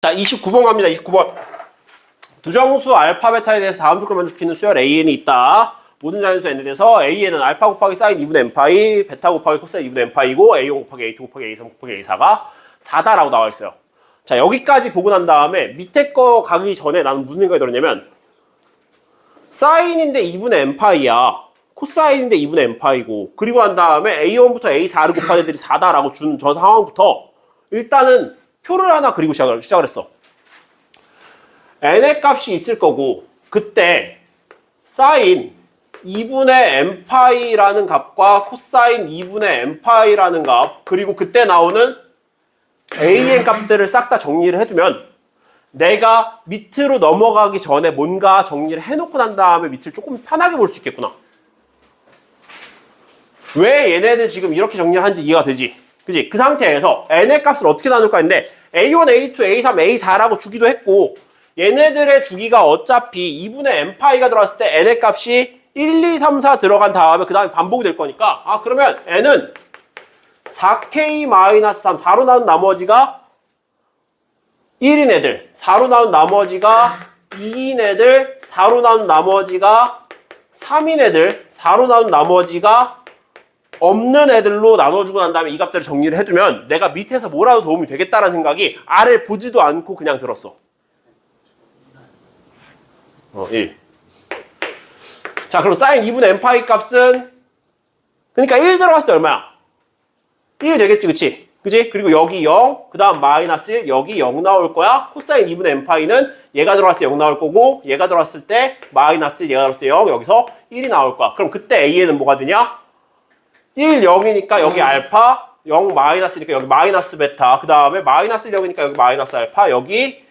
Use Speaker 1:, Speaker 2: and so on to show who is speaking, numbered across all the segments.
Speaker 1: 자, 29번 갑니다. 29번. 두 정수 알파 베타에 대해서 다음 조건을 만족시키는 수열 AN이 있다. 모든 자연수 N에 대해서 AN은 알파 곱하기 사인 2분의 n파이, 베타 곱하기 코사인 2분의 n파이고 A1 곱하기 A2 곱하기 A3 곱하기 A4가 4다라고 나와 있어요. 자, 여기까지 보고 난 다음에 밑에 거 가기 전에 나는 무슨 생각이 들었냐면 사인인데 2분의 n파이야. 코사인인데 2분의 n파이고 그리고 난 다음에 A1부터 A4를 곱한 애들이 4다라고 준 저 상황부터 일단은 표를 하나 그리고 시작을 했어. n의 값이 있을 거고 그때 사인 2분의 n파이라는 값과 코사인 2분의 n파이라는 값 그리고 그때 나오는 an 값들을 싹 다 정리를 해두면 내가 밑으로 넘어가기 전에 뭔가 정리를 해놓고 난 다음에 밑을 조금 편하게 볼 수 있겠구나. 왜 얘네들 지금 이렇게 정리를 하는지 이해가 되지? 그지? 그 상태에서 n의 값을 어떻게 나눌까 했는데 A1, A2, A3, A4라고 주기도 했고 얘네들의 주기가 어차피 2분의 n파이가 들어갔을 때 n의 값이 1, 2, 3, 4 들어간 다음에 그 다음에 반복이 될 거니까 그러면 n은 4K-3 4로 나눈 나머지가 1인 애들 4로 나눈 나머지가 2인 애들 4로 나눈 나머지가 3인 애들 4로 나눈 나머지가 없는 애들로 나눠주고 난 다음에 이 값들을 정리를 해두면 내가 밑에서 뭐라도 도움이 되겠다는 생각이 아래를 보지도 않고 그냥 들었어. 1. 자, 그럼 사인 2분의 n파이 값은 그러니까 1 들어갔을 때 얼마야? 1 되겠지, 그치? 그치? 그리고 여기 0, 그 다음 마이너스 1, 여기 0 나올 거야. 코사인 2분의 n파이는 얘가 들어갔을 때 0 나올 거고 얘가 들어갔을 때 마이너스 1, 얘가 들어갔을 때 0, 여기서 1이 나올 거야. 그럼 그때 A에는 뭐가 되냐? 1, 0이니까 여기 알파, 0 마이너스니까 여기 마이너스 베타, 그 다음에 마이너스 0이니까 여기 마이너스 알파, 여기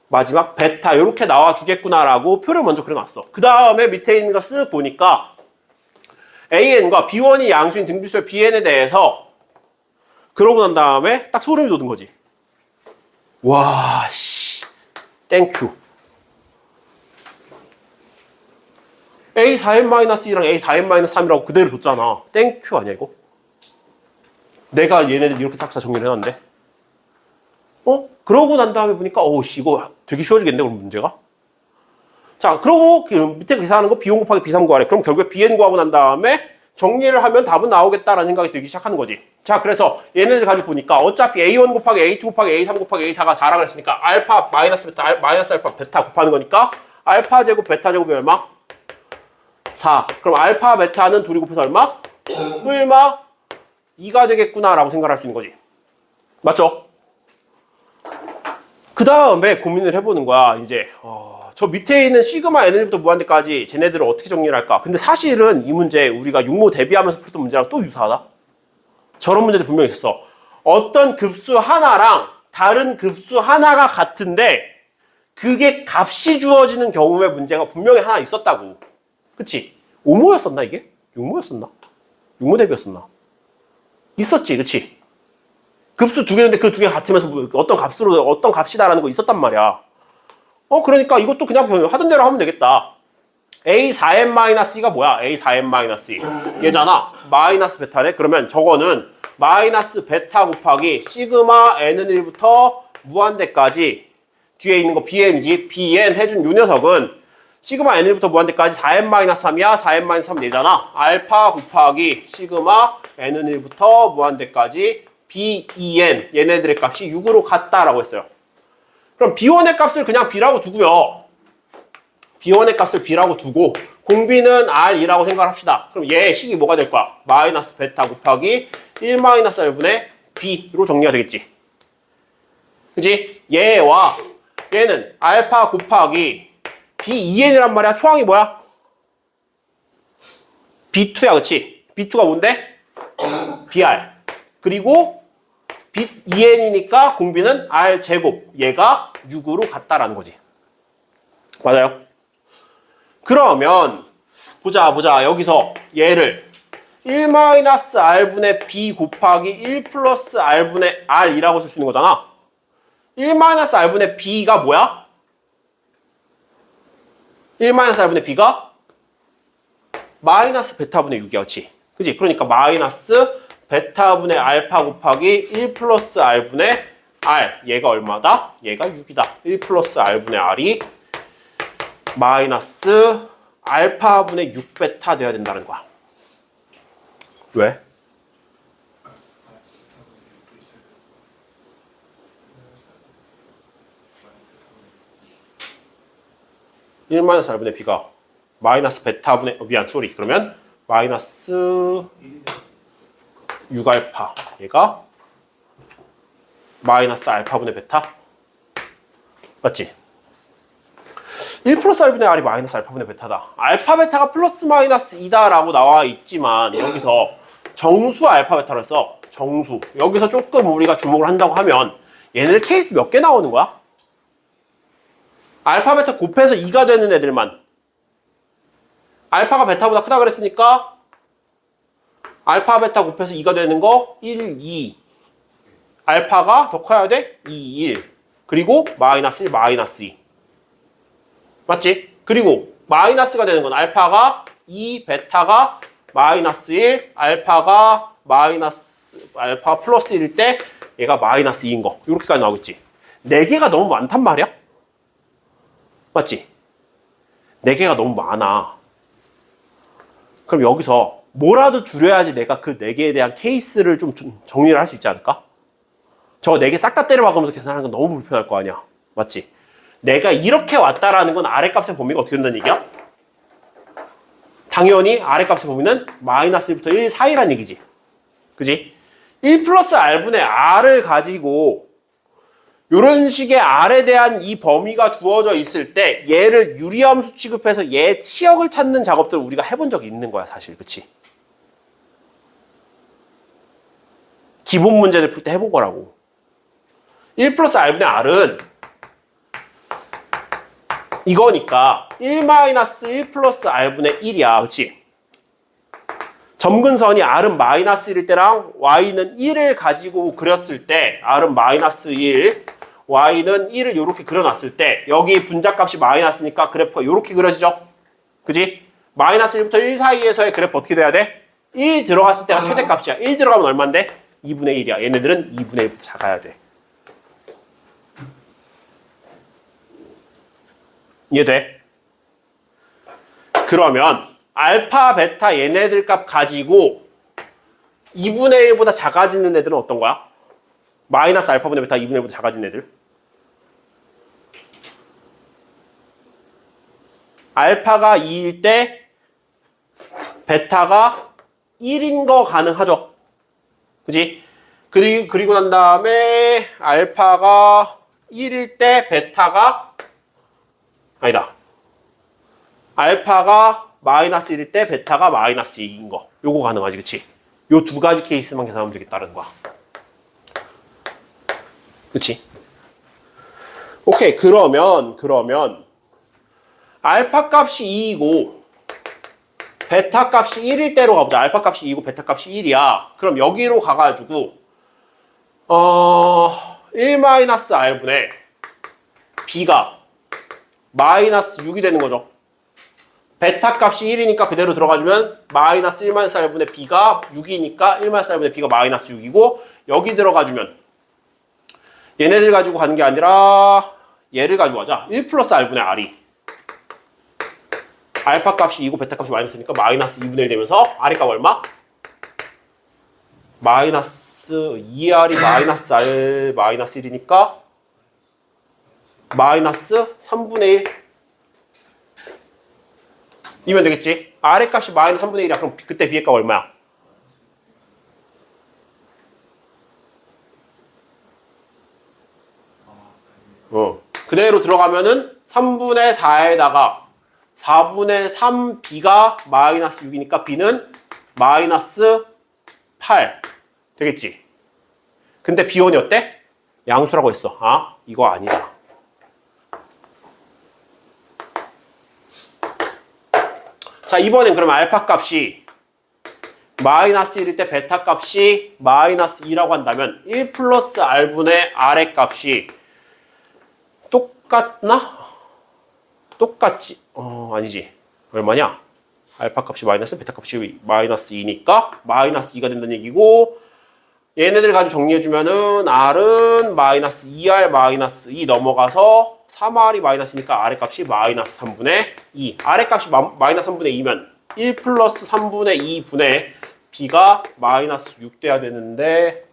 Speaker 1: 마지막 베타 이렇게 나와주겠구나라고 표를 먼저 그려놨어. 그 다음에 밑에 있는 거 쓱 보니까 AN과 B1이 양수인 등비수열 BN에 대해서 그러고 난 다음에 딱 소름이 돋은 거지. 와, 씨, 땡큐. A4n-2랑 A4n-3이라고 그대로 줬잖아. 땡큐 아니야 이거? 내가 얘네들 이렇게 싹 다 정리를 해놨는데 그러고 난 다음에 보니까 씨 이거 되게 쉬워지겠네 그럼 문제가? 자, 그러고 그 밑에 계산하는 거 B1 곱하기 B3 구하래. 그럼 결국에 BN 구하고 난 다음에 정리를 하면 답은 나오겠다라는 생각이 들기 시작하는 거지. 자, 그래서 얘네들 가지고 보니까 어차피 A1 곱하기 A2 곱하기 A3 곱하기 A4가 4라고 했으니까 알파 마이너스 베타 마이너스 알파 베타 곱하는 거니까 알파 제곱 베타 제곱이 얼마? 4. 그럼 알파 베타는 둘이 곱해서 얼마? 얼마? 2가 되겠구나라고 생각할 수 있는 거지. 맞죠? 그 다음에 고민을 해보는 거야. 이제 저 밑에 있는 시그마 n부터 무한대까지 쟤네들을 어떻게 정리를 할까? 근데 사실은 이 문제 우리가 육모 대비하면서 풀던 문제랑 또 유사하다? 저런 문제도 분명히 있었어. 어떤 급수 하나랑 다른 급수 하나가 같은데 그게 값이 주어지는 경우의 문제가 분명히 하나 있었다고. 그치? 5모였었나 이게? 6모였었나? 6모 대비였었나? 있었지, 그치? 급수 두 개인데 그 두 개 같으면서 어떤 값으로 어떤 값이다라는 거 있었단 말이야. 그러니까 이것도 그냥 하던 대로 하면 되겠다. A4n-2가 뭐야? A4n-2 얘잖아. 마이너스 베타네. 그러면 저거는 마이너스 베타 곱하기 시그마 n은 1부터 무한대까지 뒤에 있는 거 bn이지. bn 해준 요 녀석은 시그마 n1부터 무한대까지 4n-3이야. 4n-3 얘잖아. 알파 곱하기 시그마 n은 1부터 무한대까지 b2n 얘네들의 값이 6으로 같다라고 했어요. 그럼 b1의 값을 그냥 b라고 두고요. b1의 값을 b라고 두고 공비는 r이라고 생각을 합시다. 그럼 얘 식이 뭐가 될 거야? 마이너스 베타 곱하기 1 마이너스 r분의 b로 정리가 되겠지. 그치? 얘와 얘는 알파 곱하기 B2n이란 말이야. 초항이 뭐야? B2야, 그치? B2가 뭔데? BR. 그리고 B2n이니까 공비는 R 제곱. 얘가 6으로 같다라는 거지. 맞아요? 그러면 보자. 여기서 얘를 1-R분의 B 곱하기 1 플러스 R분의 R이라고 쓸 수 있는 거잖아. 1-R분의 B가 뭐야? 1-R분의 B가 마이너스 베타분의 6이야, 그치? 그치? 그러니까 마이너스 베타분의 알파 곱하기 1 플러스 R분의 R. 얘가 얼마다? 얘가 6이다. 1 플러스 R분의 R이 마이너스 알파분의 6베타 돼야 된다는 거야. 왜? (1 마이너스 R분의 B가) 마이너스 베타분의 미안 쏘리 그러면 마이너스 6알파 얘가 마이너스 알파분의 베타 맞지? 1 플러스 R분의 R이 마이너스 알파분의 베타다. 알파 베타가 플러스 마이너스 2다 라고 나와 있지만 여기서 정수 알파 베타를 써. 정수. 여기서 조금 우리가 주목을 한다고 하면 얘네들 케이스 몇 개 나오는 거야? 알파 베타 곱해서 2가 되는 애들만. 알파가 베타보다 크다 그랬으니까 알파 베타 곱해서 2가 되는 거 1, 2. 알파가 더 커야 돼? 2, 1. 그리고 마이너스 1, 마이너스 2. 맞지? 그리고 마이너스가 되는 건 알파가 2, 베타가 마이너스 1, 알파 플러스 1일 때 얘가 마이너스 2인 거. 이렇게까지 나오겠지. 4개가 너무 많단 말이야? 맞지? 4개가 너무 많아. 그럼 여기서 뭐라도 줄여야지 내가 그 4개에 대한 케이스를 좀 정리를 할 수 있지 않을까? 저거 4개 싹 다 때려박으면서 계산하는 건 너무 불편할 거 아니야. 맞지? 내가 이렇게 왔다라는 건 아래값의 범위가 어떻게 된다는 얘기야? 당연히 아래값의 범위는 마이너스 1부터 1 사이란 얘기지. 그지? 1 플러스 R분의 R을 가지고 이런 식의 R에 대한 이 범위가 주어져 있을 때 얘를 유리함수 취급해서 얘 치역을 찾는 작업들을 우리가 해본 적이 있는 거야 사실. 그치? 기본 문제를 풀 때 해본 거라고. 1 플러스 R분의 R은 이거니까 1 플러스 R분의 1이야. 그치? 점근선이 R은 마이너스 1일 때랑 Y는 1을 가지고 그렸을 때 R은 마이너스 1, Y는 1을 이렇게 그려놨을 때 여기 분자값이 마이너스니까 그래프가 이렇게 그려지죠? 그지? 마이너스 1부터 1 사이에서의 그래프 어떻게 돼야 돼? 1 들어갔을 때가 최대값이야. 1 들어가면 얼만데? 2분의 1이야. 얘네들은 2분의 1부터 작아야 돼. 이해돼? 그러면 알파, 베타 얘네들 값 가지고 2분의 1보다 작아지는 애들은 어떤 거야? 마이너스 알파분의 베타 2분의 1보다 작아진 애들. 알파가 2일 때 베타가 1인 거 가능하죠. 그지? 그리고 난 다음에 알파가 1일 때 베타가 아니다. 알파가 마이너스 1일 때 베타가 마이너스 2인 거. 요거 가능하지. 그치? 요 두 가지 케이스만 계산하면 되겠다는 거야. 그치? 오케이. 그러면 알파 값이 2이고 베타 값이 1일 때로 가보자. 알파 값이 2이고 베타 값이 1이야. 그럼 여기로 가가지고 1-R분의 B가 마이너스 6이 되는 거죠. 베타 값이 1이니까 그대로 들어가주면 마이너스 1-R분의 B가 6이니까 1-R분의 B가 마이너스 6이고 여기 들어가주면 얘네들 가지고 가는 게 아니라 얘를 가지고 가자. 1 플러스 R분의 R이 알파 값이 2고 베타 값이 마이너스니까 마이너스 2분의 1 되면서 R이 값 얼마? 마이너스 2R이 마이너스 R 마이너스 1이니까 마이너스 3분의 1 이면 되겠지? R의 값이 마이너스 3분의 1이야. 그럼 그때 B의 값 얼마야? 그대로 들어가면은 3분의 4에다가 4분의 3 B가 마이너스 6이니까 B는 마이너스 8 되겠지? 근데 비원이 어때? 양수라고 했어. 아, 이거 아니다. 자, 이번엔 그러면 알파 값이 마이너스 1일 때 베타 값이 마이너스 2라고 한다면 1 플러스 R분의 R의 값이 똑같나? 똑같지? 아니지. 얼마냐? 알파 값이 마이너스, 베타 값이 마이너스 2니까 마이너스 2가 된다는 얘기고 얘네들 가지고 정리해주면은 R은 마이너스 2R 마이너스 2 넘어가서 3R이 마이너스니까 R의 값이 마이너스 3분의 2. R의 값이 마이너스 3분의 2면 1 플러스 3분의 2분의 B가 마이너스 6 돼야 되는데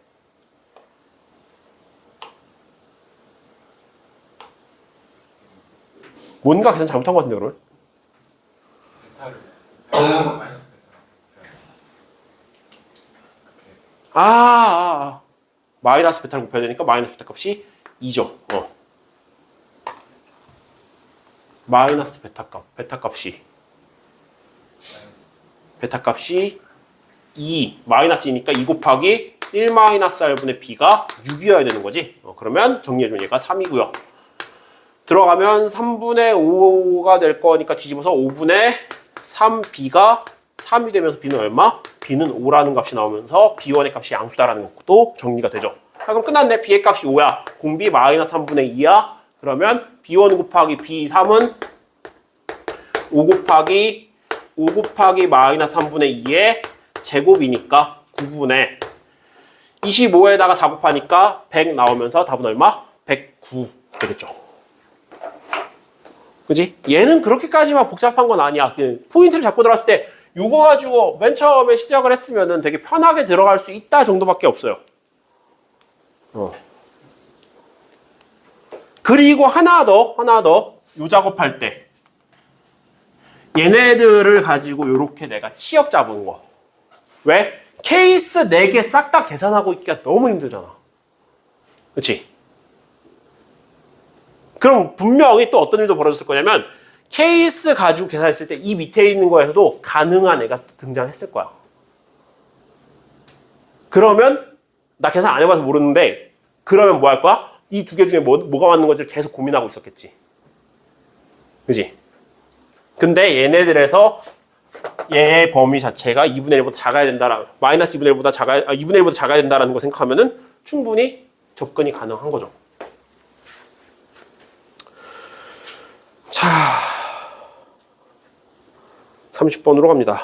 Speaker 1: 뭔가 계산 잘못한 것 같은데 그러면? 마이너스 베타를 곱해야 되니까 마이너스 베타 값이 2죠. 마이너스 베타 값이 2, 마이너스이니까 2 곱하기 1 마이너스 R분의 B가 6이어야 되는 거지. 그러면 정리해주면 얘가 3이고요. 들어가면 3분의 5가 될 거니까 뒤집어서 5분의 3B가 3이 되면서 B는 얼마? B는 5라는 값이 나오면서 B1의 값이 양수다라는 것도 정리가 되죠. 자, 그럼 끝났네. B의 값이 5야. 공B 마이너스 3분의 2야. 그러면 B1 곱하기 B3은 5 곱하기 마이너스 3분의 2의 제곱이니까 9분의 25에다가 4 곱하니까 100 나오면서 답은 얼마? 109 되겠죠. 그지? 얘는 그렇게까지만 복잡한 건 아니야. 포인트를 잡고 들어갔을 때 요거 가지고 맨 처음에 시작을 했으면은 되게 편하게 들어갈 수 있다 정도밖에 없어요. 그리고 하나 더 요 작업할 때 얘네들을 가지고 요렇게 내가 치역 잡은 거. 왜? 케이스 4개 싹 다 계산하고 있기가 너무 힘들잖아. 그치? 그럼 분명히 또 어떤 일도 벌어졌을 거냐면 케이스 가지고 계산했을 때 이 밑에 있는 거에서도 가능한 애가 등장했을 거야. 그러면 나 계산 안 해봐서 모르는데 그러면 뭐 할 거야? 이 두 개 중에 뭐가 맞는 건지 계속 고민하고 있었겠지. 그지? 근데 얘네들에서 얘의 범위 자체가 2분의 1보다 작아야 된다라는, 마이너스 2분의 1보다 2분의 1보다 작아야 된다라는 거 생각하면은 충분히 접근이 가능한 거죠. 자, 30번으로 갑니다.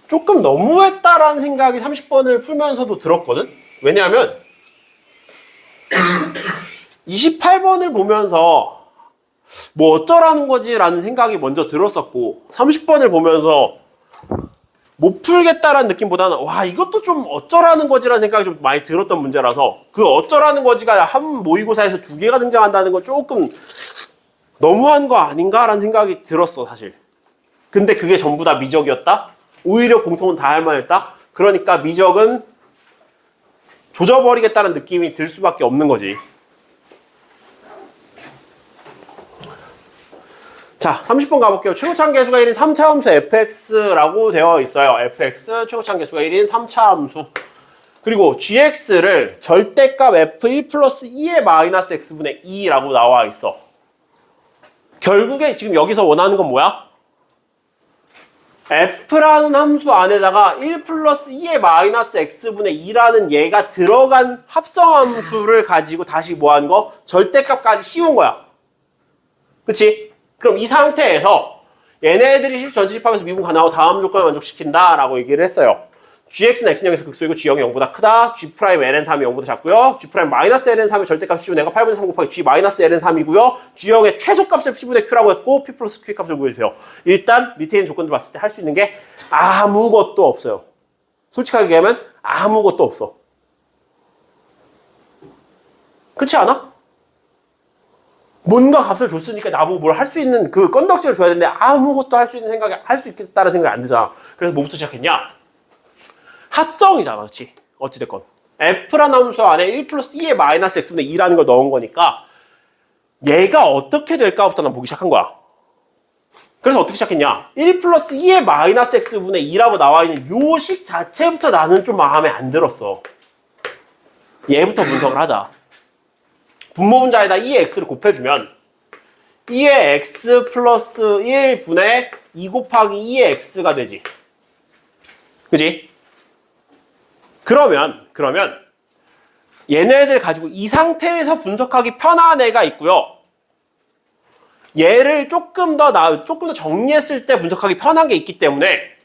Speaker 1: 조금 너무했다라는 생각이 30번을 풀면서도 들었거든? 왜냐하면 28번을 보면서 뭐 어쩌라는 거지 라는 생각이 먼저 들었었고 30번을 보면서 못 풀겠다라는 느낌보다는 와 이것도 좀 어쩌라는 거지라는 생각이 좀 많이 들었던 문제라서 그 어쩌라는 거지가 한 모의고사에서 2개가 등장한다는 건 조금 너무한 거 아닌가 라는 생각이 들었어 사실. 근데 그게 전부 다 미적이었다? 오히려 공통은 다 할 만했다? 그러니까 미적은 조져버리겠다는 느낌이 들 수밖에 없는 거지. 자, 30번 가볼게요. 최고차함 계수가 1인 3차 함수 fx라고 되어 있어요. fx 최고차함 계수가 1인 3차 함수. 그리고 gx를 절대값 f1 플러스 2의 마이너스 x분의 2라고 나와 있어. 결국에 지금 여기서 원하는 건 뭐야? f라는 함수 안에다가 1 플러스 2의 마이너스 x분의 2라는 얘가 들어간 합성함수를 가지고 다시 뭐하는 거? 절대값까지 씌운 거야. 그치? 그럼 이 상태에서 얘네들이 실수 전치집합에서 미분 가능하고 다음 조건을 만족시킨다 라고 얘기를 했어요. gx는 x는 0에서 극소이고 g형이 0보다 크다. g'-ln 3이 0보다 작고요. g'-ln 3의 절대값 씌우고 내가 8분의 3 곱하기 g-ln 3이고요. g형의 최소값을 p분의 q라고 했고 p 플러스 q의 값을 구해주세요. 일단 밑에 있는 조건들 봤을 때 할 수 있는 게 아무것도 없어요. 솔직하게 얘기하면 아무것도 없어. 그렇지 않아? 뭔가 값을 줬으니까 나보고 뭘 할 수 있는 그 건덕지를 줘야 되는데 아무것도 할 수 있는 생각이 할 수 있겠다는 생각이 안 들잖아. 그래서 뭐부터 시작했냐? 합성이잖아, 그렇지? 어찌됐건 f라는 함수 안에 1 플러스 2의 마이너스 x분의 2라는 걸 넣은 거니까 얘가 어떻게 될까부터 난 보기 시작한 거야. 그래서 어떻게 시작했냐? 1 플러스 2의 마이너스 x분의 2라고 나와 있는 요 식 자체부터 나는 좀 마음에 안 들었어. 얘부터 분석을 하자. 분모분자에다 2의 x를 곱해주면 2의 x 플러스 1분의 2 곱하기 2의 x가 되지. 그지? 그러면 얘네들 가지고 이 상태에서 분석하기 편한 애가 있고요. 얘를 조금 더 정리했을 때 분석하기 편한 게 있기 때문에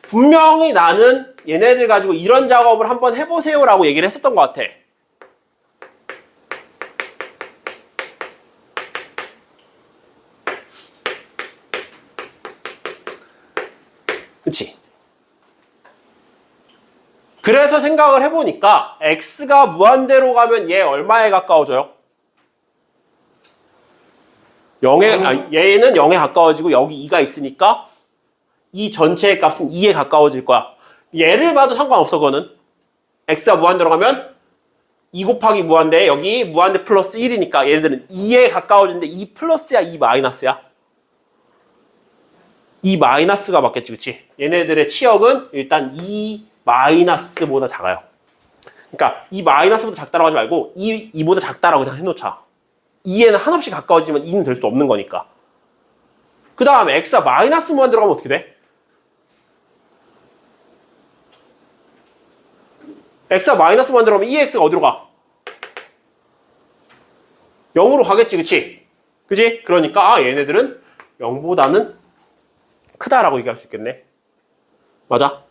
Speaker 1: 분명히 나는 얘네들 가지고 이런 작업을 한번 해보세요라고 얘기를 했었던 것 같아. 그치? 그래서 생각을 해보니까 x가 무한대로 가면 얘 얼마에 가까워져요? 0에, 얘는 0에 가까워지고 여기 2가 있으니까 이 전체의 값은 2에 가까워질 거야. 얘를 봐도 상관없어, 그거는. x가 무한대로 가면 2 곱하기 무한대, 여기 무한대 플러스 1이니까 얘네들은 2에 가까워지는데 2 플러스야, 2 마이너스야? 2 마이너스가 맞겠지, 그치? 얘네들의 치역은 일단 2 마이너스보다 작아요. 그러니까 2 마이너스보다 작다라고 하지 말고 2보다 작다라고 그냥 해놓자. 2에는 한없이 가까워지면 2는 될 수 없는 거니까. 그 다음에 x가 마이너스 무한대로 가면 어떻게 돼? x가 마이너스 무한대로 가면 2x가 어디로 가? 0으로 가겠지, 그치? 그치? 그러니까 얘네들은 0보다는 크다라고 얘기할 수 있겠네. 맞아?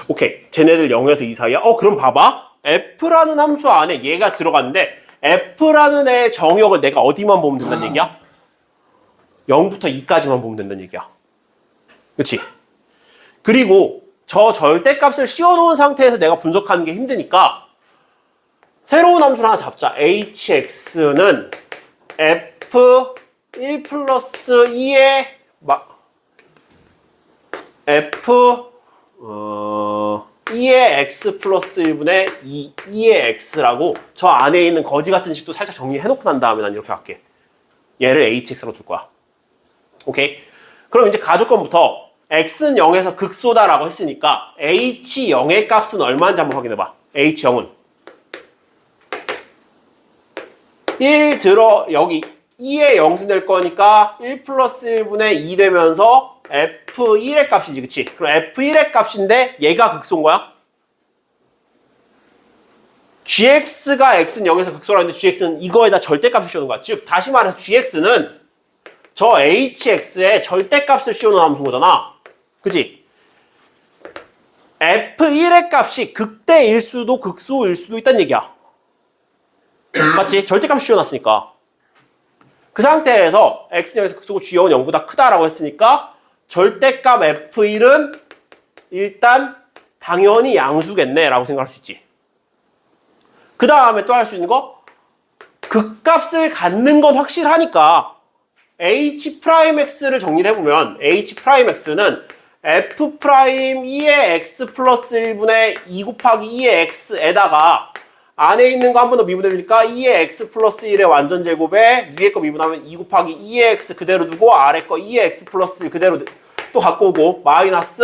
Speaker 1: 오케이. 쟤네들 0에서 2 사이야? 그럼 봐봐. f라는 함수 안에 얘가 들어갔는데 f라는 애의 정역을 내가 어디만 보면 된다는 얘기야? 0부터 2까지만 보면 된다는 얘기야. 그치? 그리고 저 절대값을 씌워놓은 상태에서 내가 분석하는 게 힘드니까 새로운 함수를 하나 잡자. hx는 f1 플러스 2의 f2의 x 플러스 1분의 2의 x라고 저 안에 있는 거지 같은 식도 살짝 정리해놓고 난 다음에 난 이렇게 할게. 얘를 hx로 둘 거야. 오케이? 그럼 이제 가조건부터 x는 0에서 극소다라고 했으니까 h0의 값은 얼마인지 한번 확인해봐. h0은 1 여기 2의 0수 될 거니까 1 플러스 1분의 2 되면서 f1의 값이지, 그치? 그럼 f1의 값인데 얘가 극소인 거야? gx가 x는 0에서 극소라는데 gx는 이거에다 절대값을 씌우는 거야. 즉 다시 말해서 gx는 저 hx에 절대값을 씌우는 함수인 거잖아. 그치? f1의 값이 극대일 수도 극소일 수도 있다는 얘기야. 맞지? 절대값을 씌워놨으니까. 그 상태에서 x는 0에서 극소고 g0은 0보다 크다라고 했으니까 절대값 f1은 일단 당연히 양수겠네 라고 생각할 수 있지. 그 다음에 또 할 수 있는 거, 극값을 갖는 건 확실하니까 h'x를 정리를 해보면 h'x는 f'2의 x 플러스 1분의 2 곱하기 2의 x에다가 안에 있는 거 한 번 더 미분해주니까 2의 x 플러스 1의 완전 제곱에 위에 거 미분하면 2 곱하기 2의 x 그대로 두고 아래 거 2의 x 플러스 1 그대로 또 갖고 오고 마이너스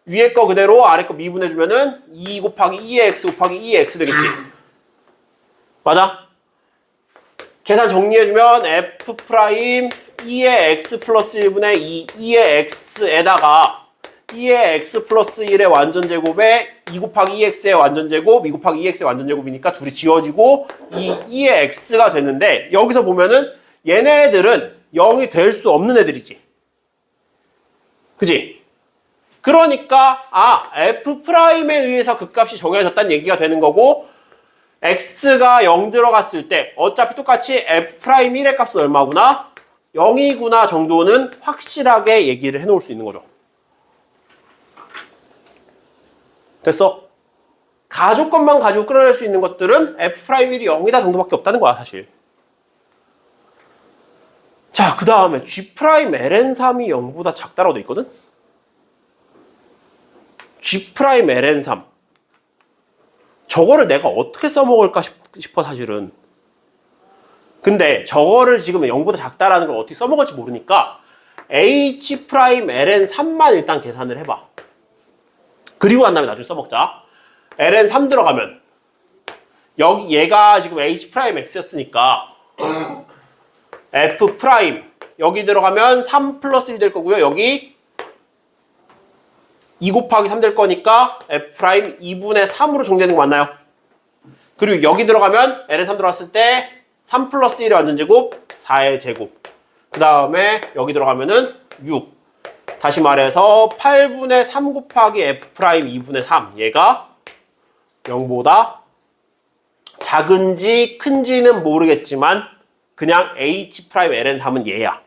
Speaker 1: 위에 거 그대로 아래 거 미분해주면은 2 곱하기 2의 x 곱하기 2의 x 되겠지. 맞아? 계산 정리해주면 f' 2의 x 플러스 1분의 2의 x에다가 2의 x 플러스 1의 완전제곱에 2 곱하기 2x의 완전제곱 2 곱하기 2x의 완전제곱이니까 둘이 지워지고 2의 x가 됐는데 여기서 보면은 얘네들은 0이 될 수 없는 애들이지. 그치? 그러니까 f'에 의해서 극값이 정해졌다는 얘기가 되는 거고 x가 0 들어갔을 때 어차피 똑같이 f'1의 값은 얼마구나? 0이구나 정도는 확실하게 얘기를 해놓을 수 있는 거죠. 됐어? 가조건만 가지고 끌어낼 수 있는 것들은 f'1이 0이다 정도밖에 없다는 거야, 사실. 자, 그 다음에 G'ln3이 0보다 작다라고 돼 있거든? G'ln3. 저거를 내가 어떻게 써먹을까 싶어, 사실은. 근데 저거를 지금 0보다 작다라는 걸 어떻게 써먹을지 모르니까 H'ln3만 일단 계산을 해봐. 그리고 난 다음에 나중에 써먹자. ln3 들어가면 여기 얘가 지금 h'x였으니까 f' 여기 들어가면 3 플러스 1 될 거고요. 여기 2 곱하기 3 될 거니까 f' 2분의 3으로 정리되는 거 맞나요? 그리고 여기 들어가면 ln3 들어갔을 때 3 플러스 1의 완전제곱 4의 제곱. 그 다음에 여기 들어가면은 6. 다시 말해서 8분의 3 곱하기 f 프라임 2분의 3. 얘가 0보다 작은지 큰지는 모르겠지만 그냥 h 프라임 ln3은 얘야.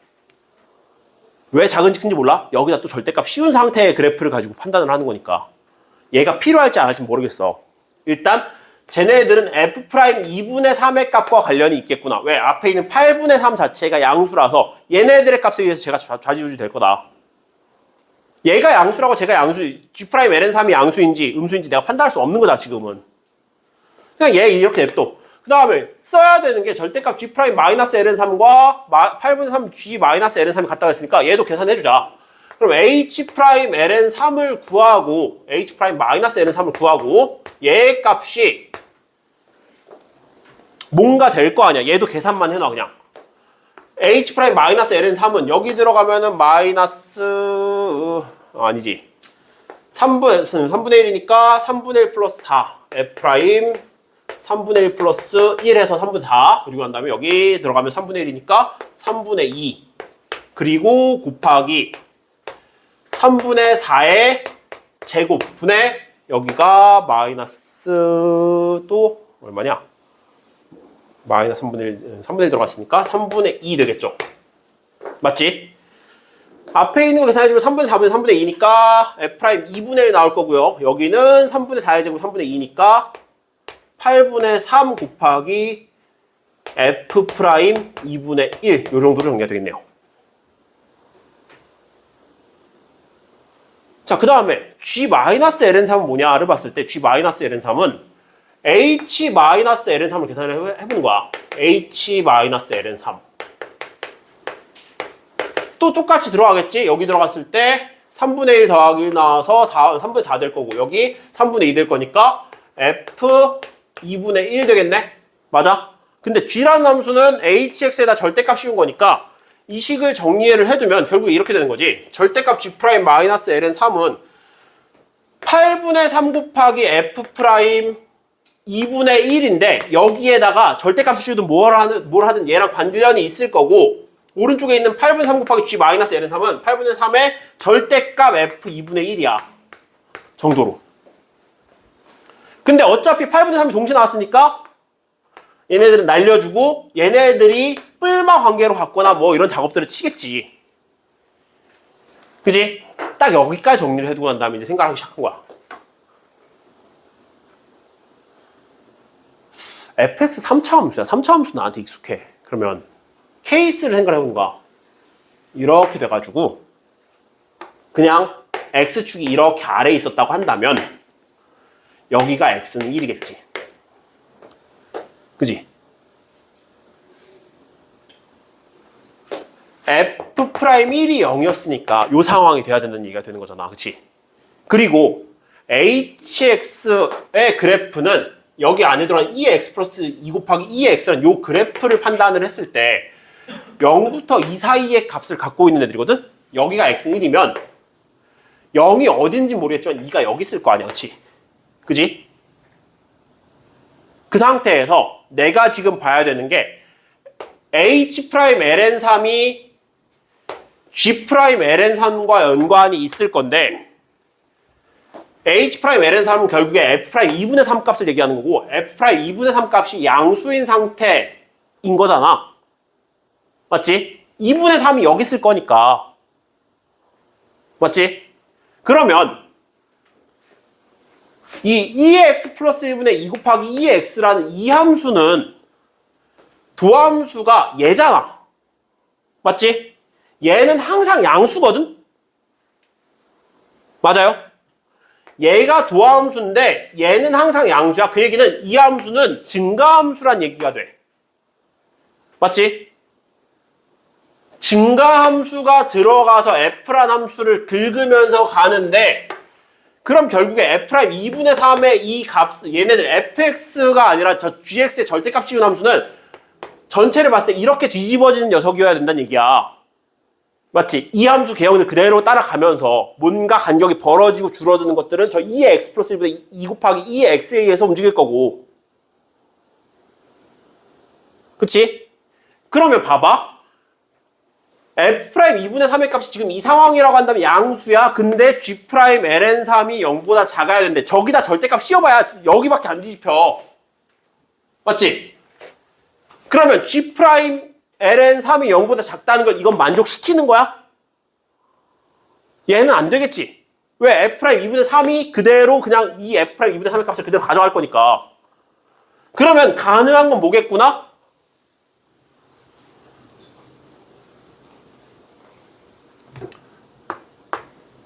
Speaker 1: 왜 작은지 큰지 몰라? 여기다 또 절대값 씌운 상태의 그래프를 가지고 판단을 하는 거니까. 얘가 필요할지 안 할지 모르겠어. 일단 쟤네들은 f 프라임 2분의 3의 값과 관련이 있겠구나. 왜? 앞에 있는 8분의 3 자체가 양수라서 얘네들의 값에 의해서 제가 좌지우지 될 거다. 얘가 양수라고 제가 양수, g 프라임 ln3이 양수인지 음수인지 내가 판단할 수 없는 거다 지금은. 그냥 얘 이렇게 냅둬. 그 다음에 써야 되는 게 절대값 g 프라임 마이너스 ln3과 8분의 3 g 마이너스 ln3이 같다고 했으니까 얘도 계산해주자. 그럼 h 프라임 ln3을 구하고 h 프라임 마이너스 ln3을 구하고 얘 값이 뭔가 될 거 아니야. 얘도 계산만 해놔 그냥. h 프라임 마이너스 ln3은 여기 들어가면은 마이너스 아니지 3분의 1이니까 3분의 1 플러스 4 f 프라임 3분의 1 플러스 1에서 3분의 4 그리고 한 다음에 여기 들어가면 3분의 1이니까 3분의 2 그리고 곱하기 3분의 4의 제곱 분의 여기가 마이너스 또 얼마냐? 마이너스 3분의 1 들어갔으니까 3분의 2 되겠죠? 맞지? 앞에 있는 거 계산해주면 3분의 4분의 3분의 2니까 F' 2분의 1 나올 거고요. 여기는 3분의 4의 제곱 3분의 2니까 8분의 3 곱하기 F' 2분의 1 요 정도로 정리가 되겠네요. 자, 그 다음에 G-ln3은 뭐냐를 봤을 때 G-ln3은 H-ln3을 계산을 해보는 거야. H-ln3 또 똑같이 들어가겠지? 여기 들어갔을 때 3분의 1 더하기 1 나와서 3분의 4 될 거고 여기 3분의 2 될 거니까 F 2분의 1 되겠네? 맞아? 근데 G라는 함수는 HX에다 절대값 씌운 거니까 이 식을 정리를 해두면 결국 이렇게 되는 거지. 절대값 G' 마이너스 ln3은 8분의 3 곱하기 F' 2분의 1인데 여기에다가 절대값을 씌우든 뭘 하든 얘랑 관련이 있을 거고 오른쪽에 있는 8분의 3 곱하기 G 마이너스 ln3은 8분의 3의 절대값 F 2분의 1이야. 정도로. 근데 어차피 8분의 3이 동시에 나왔으니까 얘네들은 날려주고 얘네들이 뿔마 관계로 갖거나 뭐 이런 작업들을 치겠지. 그지? 딱 여기까지 정리를 해두고 난 다음에 이제 생각하기 시작한 거야. fx 3차 함수야. 3차 함수 나한테 익숙해. 그러면 케이스를 생각해보는 거야. 이렇게 돼가지고 그냥 x축이 이렇게 아래에 있었다고 한다면 여기가 x는 1이겠지. 그지? F'1이 0이었으니까 이 상황이 돼야 된다는 얘기가 되는 거잖아. 그치? 그리고 HX의 그래프는 여기 안에 들어간 2x 플러스 2 곱하기 2x라는 이 그래프를 판단을 했을 때 0부터 2 사이의 값을 갖고 있는 애들이거든? 여기가 x는 1이면 0이 어딘지 모르겠지만 2가 여기 있을 거 아니야. 그치? 그지? 그 상태에서 내가 지금 봐야 되는 게 H'-ln3이 G'-ln3과 연관이 있을 건데 H'-ln3은 결국에 F'2분의 3 값을 얘기하는 거고 F'2분의 3 값이 양수인 상태인 거잖아. 맞지? 2분의 3이 여기 있을 거니까. 맞지? 그러면 이 2x 플러스 1분의 2 곱하기 2x라는 이 함수는 도함수가 얘잖아. 맞지? 얘는 항상 양수거든? 맞아요? 얘가 도함수인데 얘는 항상 양수야. 그 얘기는 이 함수는 증가함수란 얘기가 돼. 맞지? 증가함수가 들어가서 f란 함수를 긁으면서 가는데 그럼 결국에 F'2분의 3의 이 값, 얘네들 fx가 아니라 저 gx의 절대값 씌운 함수는 전체를 봤을 때 이렇게 뒤집어지는 녀석이어야 된다는 얘기야. 맞지? 이 함수 개형을 그대로 따라가면서 뭔가 간격이 벌어지고 줄어드는 것들은 저 2x 플러스 1분의 2 곱하기 2x에 의해서 움직일 거고 그치? 그러면 봐봐. f' 2분의 3의 값이 지금 이 상황이라고 한다면 양수야. 근데 g' ln 3이 0보다 작아야 되는데 저기다 절대값 씌워봐야 여기밖에 안 뒤집혀. 맞지? 그러면 g' ln 3이 0보다 작다는 걸 이건 만족시키는 거야? 얘는 안 되겠지. 왜? f' 2분의 3이 그대로 그냥 이 f' 2분의 3의 값을 그대로 가져갈 거니까. 그러면 가능한 건 뭐겠구나?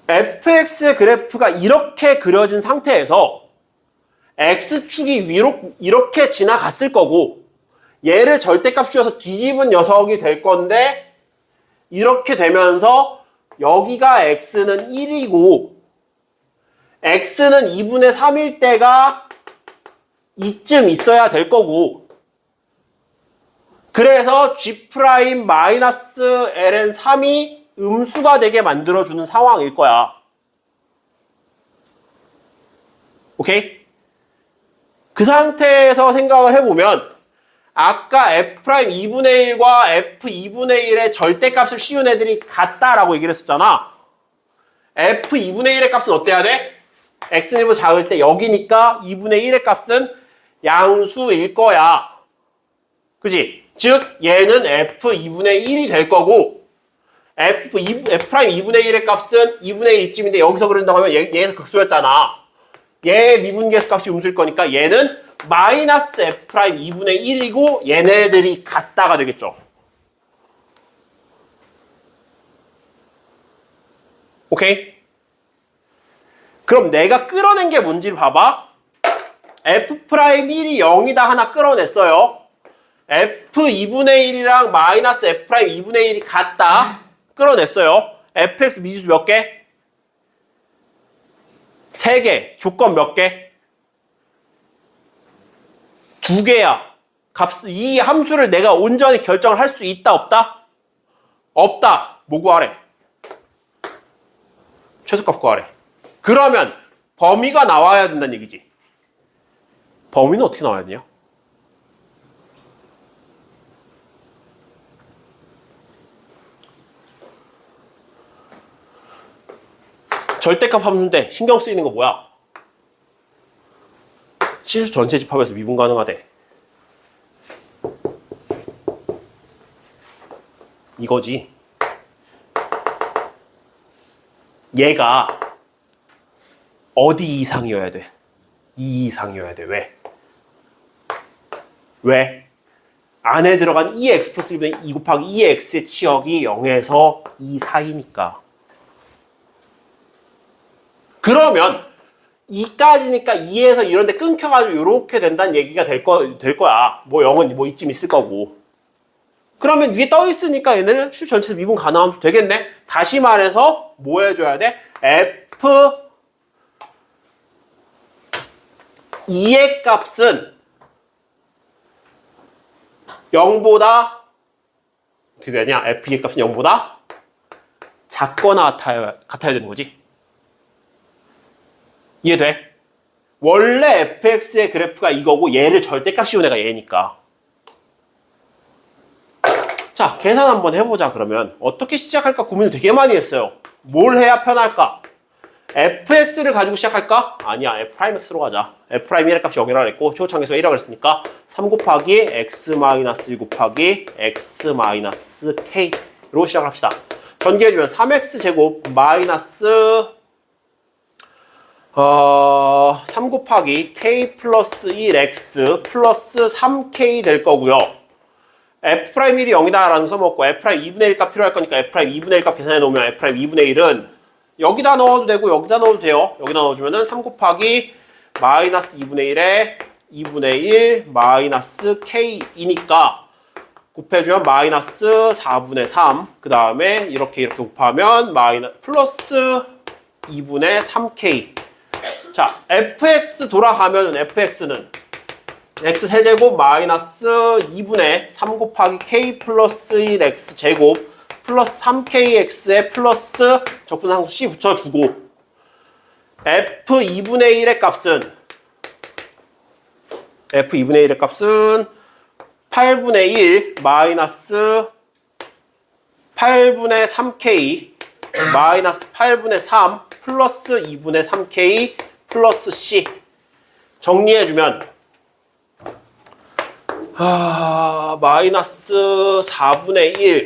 Speaker 1: fx의 그래프가 이렇게 그려진 상태에서 x축이 위로 이렇게 지나갔을 거고 얘를 절대값 씌워서 뒤집은 녀석이 될 건데 이렇게 되면서 여기가 x는 1이고 x는 2분의 3일 때가 이쯤 있어야 될 거고 그래서 g'-ln 3이 음수가 되게 만들어주는 상황일 거야. 오케이? 그 상태에서 생각을 해보면 아까 f'2분의 1과 f2분의 1의 절대값을 씌운 애들이 같다라고 얘기를 했었잖아. f2분의 1의 값은 어때야 돼? x는 1보다 작을 때 여기니까 2분의 1의 값은 양수일 거야. 그지? 즉 얘는 f2분의 1이 될 거고 f'2분의 1의 값은 2분의 1쯤인데 여기서 그런다고 하면 얘는 극소였잖아. 얘 미분계수 값이 음수일 거니까 얘는 마이너스 f'2분의 1이고 얘네들이 같다가 되겠죠. 오케이? 그럼 내가 끌어낸 게 뭔지를 봐봐. f'1이 0이다 하나 끌어냈어요. f2분의 1이랑 마이너스 f'2분의 1이 같다. 끌어냈어요. fx 미지수 몇 개? 3개. 조건 몇 개? 2개야. 이 함수를 내가 온전히 결정을 할 수 있다, 없다? 없다. 뭐 구하래? 최소값 구하래. 그러면 범위가 나와야 된다는 얘기지. 범위는 어떻게 나와야 되냐? 절대값 함수인데 신경 쓰이는 거 뭐야? 실수 전체 집합에서 미분 가능하대. 이거지. 얘가 어디 이상이어야 돼? 2 이상이어야 돼. 왜? 왜? 안에 들어간 2x 플러스 1분의 2 곱하기 2x의 치역이 0에서 2 사이니까. 그러면 2까지니까 2에서 이런 데 끊겨가지고 이렇게 된다는 얘기가 될 거야. 뭐 0은 뭐 이쯤 있을 거고. 그러면 위에 떠 있으니까 얘네는 실 전체에서 미분 가능하면 되겠네. 다시 말해서 뭐 해줘야 돼? f2의 값은 0보다 어떻게 되냐? f2의 값은 0보다 작거나 같아야 되는 거지. 이해돼? 원래 fx의 그래프가 이거고 얘를 절대값 씌운 애가 얘니까. 자, 계산 한번 해보자. 그러면 어떻게 시작할까 고민을 되게 많이 했어요. 뭘 해야 편할까? fx를 가지고 시작할까? 아니야, f'x로 가자. f'의 값이 0이라고 했고 최고차항에서 1이라고 했으니까 3 곱하기 x-1 곱하기 x-k로 시작을 합시다. 전개해주면 3x제곱 마이너스 3 곱하기 k 플러스 1x 플러스 3k 될 거고요. f'1이 0이다라는 거 써먹고 f'2분의 1 값 필요할 거니까 f'2분의 1 값 계산해 놓으면 f'2분의 1은 여기다 넣어도 되고 여기다 넣어도 돼요. 여기다 넣어주면은 3 곱하기 마이너스 2분의 1에 2분의 1 마이너스 k이니까 곱해주면 마이너스 4분의 3 그 다음에 이렇게 곱하면 플러스 2분의 3k. 자, fx 돌아가면 fx는 x세제곱 마이너스 2분의 3 곱하기 k 플러스 1x 제곱 플러스 3kx에 플러스 적분상수 c 붙여주고 f2분의 1의 값은 8분의 1 마이너스 8분의 3k 마이너스 8분의 3 플러스 2분의 3k 플러스 c 정리해주면 마이너스 4분의 1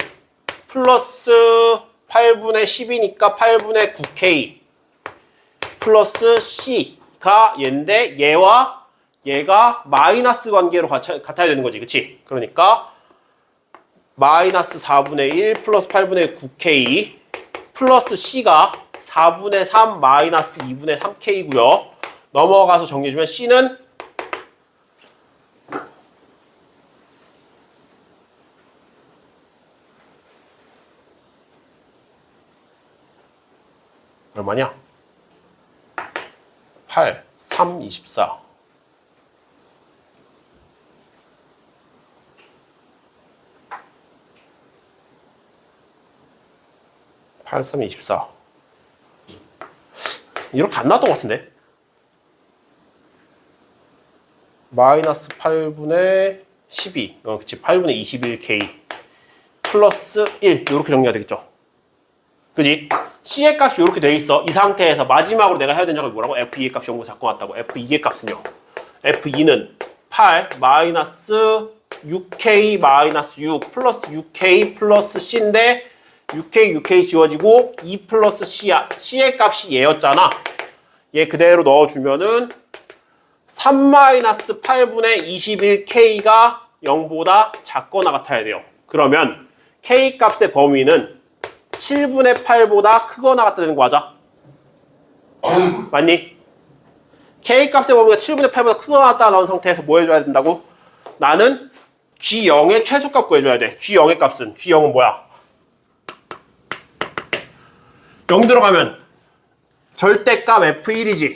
Speaker 1: 플러스 8분의 10이니까 8분의 9k 플러스 c가 얘인데 얘가 마이너스 관계로 같아야 되는 거지. 그치? 그러니까 마이너스 4분의 1 플러스 8분의 9k 플러스 c가 4분의 3 마이너스 2분의 3k고요. 넘어가서 정리해주면 c는 얼마냐? 8, 3, 24 8, 3, 24 이렇게 안 나왔던 것 같은데? 마이너스 8분의 12 그치 8분의 21k 플러스 1 이렇게 정리가 되겠죠? 그지? C의 값이 이렇게 돼 있어. 이 상태에서 마지막으로 내가 해야 되는 작업이 뭐라고? F2의 값이 연구 잡고 왔다고. F2의 값은요. F2는 8 마이너스 6K 마이너스 6 플러스 6K 플러스 C인데 6K 지워지고 2 플러스 C야. C의 값이 얘였잖아. 얘 그대로 넣어주면은 3 마이너스 8분의 21K가 0보다 작거나 같아야 돼요. 그러면 K 값의 범위는 7분의 8보다 크거나 같다 되는 거 맞아? 맞니? K 값의 범위가 7분의 8보다 크거나 같다 나온 상태에서 뭐 해줘야 된다고? 나는 G0의 최소값 구해줘야 돼. G0의 값은 G0은 뭐야? 0 들어가면 절대값 F1이지.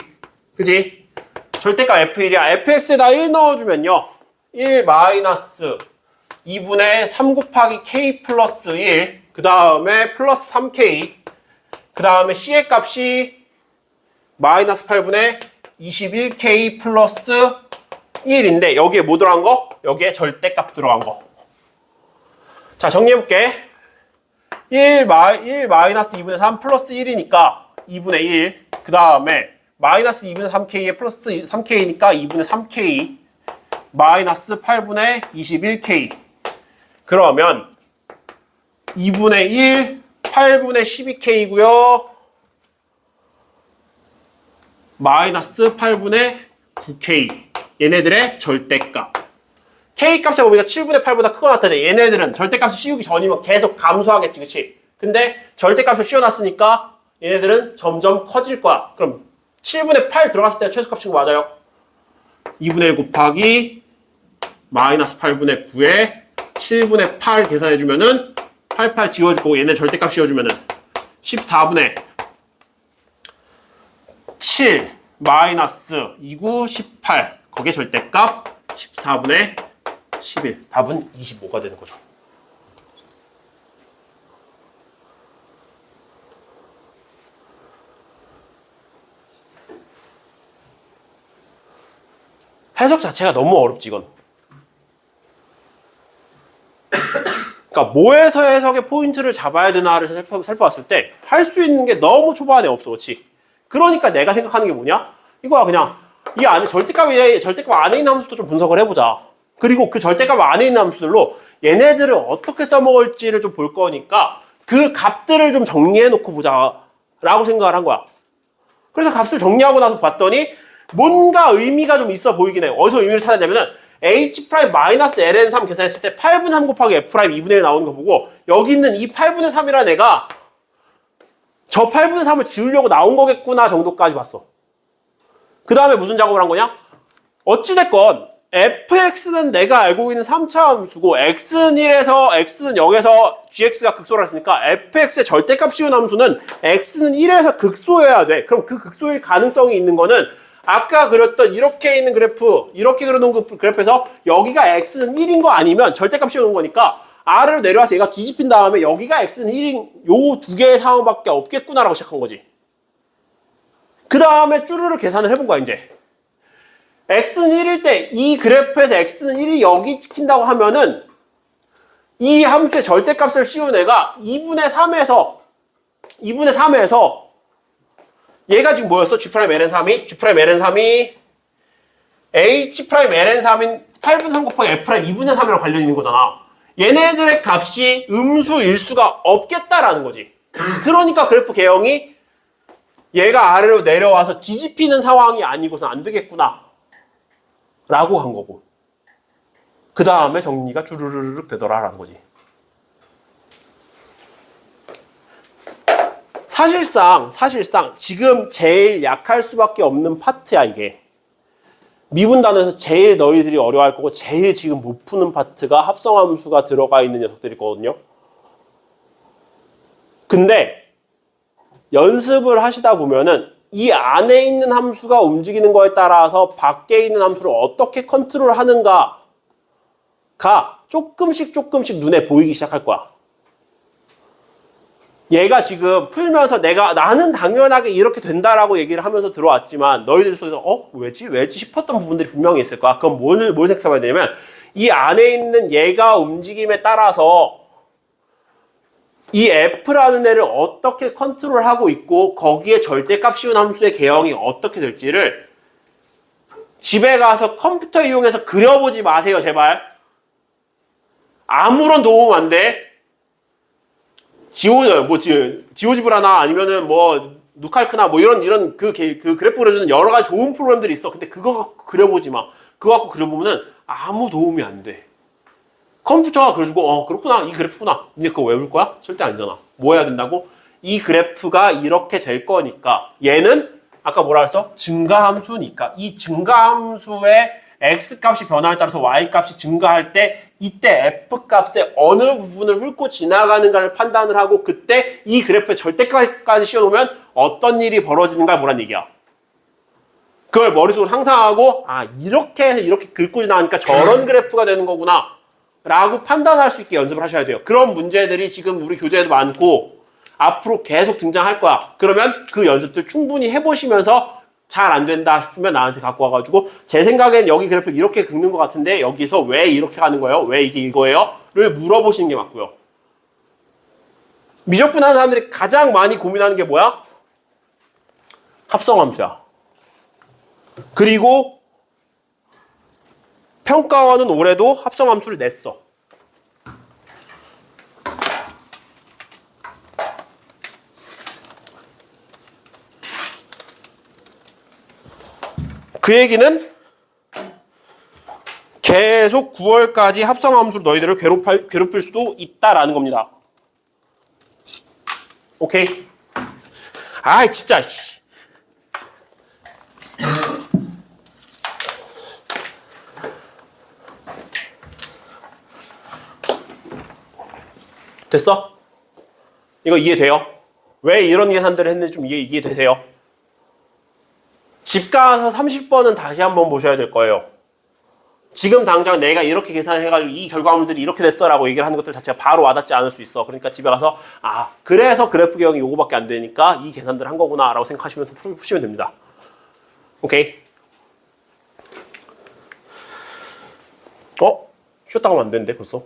Speaker 1: 그지? 절대값 F1이야. fx에다 1 넣어주면요. 1 마이너스 2분의 3 곱하기 k 플러스 1 그 다음에 플러스 3k 그 다음에 c의 값이 마이너스 8분의 21k 플러스 1인데 여기에 뭐 들어간 거? 여기에 절대값 들어간 거. 자 정리해볼게. 1 마이너스 2분의 3 플러스 1이니까 2분의 1 그 다음에 마이너스 2분의 3k에 플러스 3k니까 2분의 3k 마이너스 8분의 21k 그러면 2분의 1 8분의 12k이고요. 마이너스 8분의 9k 얘네들의 절대값 k 값의 범위가 7분의 8보다 크거나 같다. 얘네들은 절대값을 씌우기 전이면 계속 감소하겠지. 그치? 근데 절대값을 씌워놨으니까 얘네들은 점점 커질 거야. 그럼 7분의 8 들어갔을 때 최소값인 거 맞아요? 2분의 1 곱하기 마이너스 8분의 9에 7분의 8 계산해주면은 88 지워질 거고 얘네 절대값 씌워주면은 14분의 7 마이너스 29 18 거기에 절대값 14분의 11 답은 25가 되는 거죠. 해석 자체가 너무 어렵지 이건. 그러니까 뭐에서 해석의 포인트를 잡아야 되나를 살펴봤을 때 할 수 있는 게 너무 초반에 없어. 그렇지? 그러니까 내가 생각하는 게 뭐냐? 이거야 그냥 이 안에 절대값 안에 있는 함수도 좀 분석을 해보자. 그리고 그 절대값 안에 있는 함수들로 얘네들을 어떻게 써먹을지를 좀 볼 거니까 그 값들을 좀 정리해 놓고 보자 라고 생각을 한 거야. 그래서 값을 정리하고 나서 봤더니 뭔가 의미가 좀 있어 보이긴 해. 어디서 의미를 찾았냐면은 H'-ln3 계산했을 때 8분의 3 곱하기 F'2분의 1 나오는 거 보고 여기 있는 이 8분의 3이라는 애가 저 8분의 3을 지우려고 나온 거겠구나 정도까지 봤어. 그 다음에 무슨 작업을 한 거냐? 어찌됐건 fx는 내가 알고 있는 3차 함수고 x는 1에서 x는 0에서 gx가 극소라 했으니까 fx의 절대값 씌운 함수는 x는 1에서 극소여야 돼. 그럼 그 극소일 가능성이 있는 거는 아까 그렸던 이렇게 있는 그래프, 이렇게 그려놓은 그래프에서 여기가 x는 1인 거 아니면 절대값 씌우는 거니까 R을 내려와서 얘가 뒤집힌 다음에 여기가 x는 1인 요 두 개의 상황밖에 없겠구나라고 시작한 거지. 그 다음에 쭈르르 계산을 해본 거야 이제. x는 1일 때 이 그래프에서 x는 1이 여기 찍힌다고 하면은 이 함수의 절대값을 씌운 애가 2분의 3에서 얘가 지금 뭐였어? G'-ln3이? G'-ln3이 H'-ln3인 8분의 3 곱하기 F'2분의 3이랑 관련 있는 거잖아. 얘네들의 값이 음수일 수가 없겠다라는 거지. 그러니까 그래프 개형이 얘가 아래로 내려와서 뒤집히는 상황이 아니고선 안 되겠구나 라고 한 거고, 그 다음에 정리가 주르르륵 되더라라는 거지. 사실상 지금 제일 약할 수밖에 없는 파트야 이게. 미분 단어에서 제일 너희들이 어려워할 거고 제일 지금 못 푸는 파트가 합성함수가 들어가 있는 녀석들이 있거든요. 근데 연습을 하시다 보면은 이 안에 있는 함수가 움직이는 거에 따라서 밖에 있는 함수를 어떻게 컨트롤 하는가가 조금씩 눈에 보이기 시작할 거야. 얘가 지금 풀면서 나는 당연하게 이렇게 된다라고 얘기를 하면서 들어왔지만 너희들 속에서 왜지 싶었던 부분들이 분명히 있을 거야. 그럼 뭘 생각해봐야 되냐면 이 안에 있는 얘가 움직임에 따라서 이 F라는 애를 어떻게 컨트롤하고 있고 거기에 절대값 씌운 함수의 개형이 어떻게 될지를 집에 가서 컴퓨터 이용해서 그려보지 마세요 제발. 아무런 도움 안 돼. 지오지브라나 아니면은 누칼크나 이런 그 그래프 그려주는 여러 가지 좋은 프로그램들이 있어. 근데 그거 갖고 그려보지 마. 그거 갖고 그려보면은 아무 도움이 안 돼. 컴퓨터가 그려주고 그렇구나 이 그래프구나. 근데 그거 외울 거야? 절대 아니잖아. 뭐 해야 된다고? 이 그래프가 이렇게 될 거니까 얘는 아까 뭐라 그랬어? 증가함수니까 이 증가함수의 x값이 변화에 따라서 y값이 증가할 때 이때 f값의 어느 부분을 훑고 지나가는가를 판단을 하고 그때 이 그래프의 절대값까지 씌워놓으면 어떤 일이 벌어지는가를 보란 얘기야. 그걸 머릿속으로 상상하고 이렇게 해서 이렇게 긁고 지나가니까 저런 그래프가 되는 거구나 라고 판단할 수 있게 연습을 하셔야 돼요. 그런 문제들이 지금 우리 교재에도 많고 앞으로 계속 등장할 거야. 그러면 그 연습들 충분히 해보시면서 잘 안 된다 싶으면 나한테 갖고 와가지고 제 생각엔 여기 그래프 이렇게 긁는 것 같은데 여기서 왜 이렇게 가는 거예요? 왜 이게 이거예요? 를 물어보시는 게 맞고요. 미적분하는 사람들이 가장 많이 고민하는 게 뭐야? 합성함수야. 그리고 평가원은 올해도 합성함수를 냈어. 그 얘기는 계속 9월까지 합성함수로 너희들을 괴롭힐 수도 있다라는 겁니다. 오케이? 진짜. 됐어? 이거 이해돼요? 왜 이런 계산들을 했는지 좀 이해되세요? 집 가서 30번은 다시 한번 보셔야 될 거예요. 지금 당장 내가 이렇게 계산해가지고 이 결과물들이 이렇게 됐어 라고 얘기를 하는 것들 자체가 바로 와닿지 않을 수 있어. 그러니까 집에 가서 그래서 그래프 개형이 요거밖에 안 되니까 이 계산들을 한 거구나 라고 생각하시면서 푸시면 됩니다. 오케이? 쉬었다 가면 안 되는데 벌써?